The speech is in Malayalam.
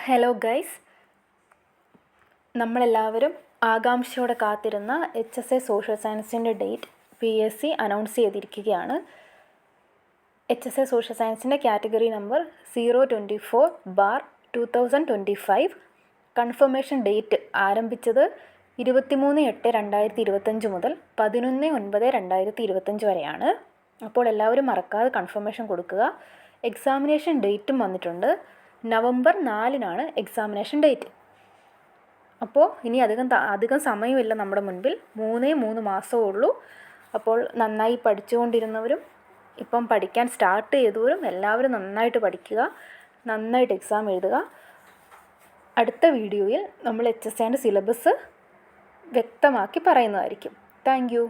ഹലോ ഗൈസ്, നമ്മളെല്ലാവരും ആകാംക്ഷയോടെ കാത്തിരുന്ന HSA സോഷ്യൽ സയൻസിൻ്റെ ഡേറ്റ് PSC അനൗൺസ് ചെയ്തിരിക്കുകയാണ്. HSA സോഷ്യൽ സയൻസിൻ്റെ കാറ്റഗറി നമ്പർ 024/2025. കൺഫർമേഷൻ ഡേറ്റ് ആരംഭിച്ചത് 23/8/2025 മുതൽ 11/9/2025 വരെയാണ്. അപ്പോൾ എല്ലാവരും മറക്കാതെ കൺഫർമേഷൻ കൊടുക്കുക. എക്സാമിനേഷൻ ഡേറ്റും വന്നിട്ടുണ്ട്. നവംബർ 4-നാണ് എക്സാമിനേഷൻ ഡേറ്റ്. അപ്പോൾ ഇനി അധികം സമയമില്ല നമ്മുടെ മുൻപിൽ. 3 മാസമേ ഉള്ളൂ. അപ്പോൾ നന്നായി പഠിച്ചുകൊണ്ടിരുന്നവരും ഇപ്പം പഠിക്കാൻ സ്റ്റാർട്ട് ചെയ്തവരും എല്ലാവരും നന്നായിട്ട് പഠിക്കുക, നന്നായിട്ട് എക്സാം എഴുതുക. അടുത്ത വീഡിയോയിൽ നമ്മൾ HSAൻ്റെ സിലബസ് വ്യക്തമാക്കി പറയുന്നതായിരിക്കും. Thank you.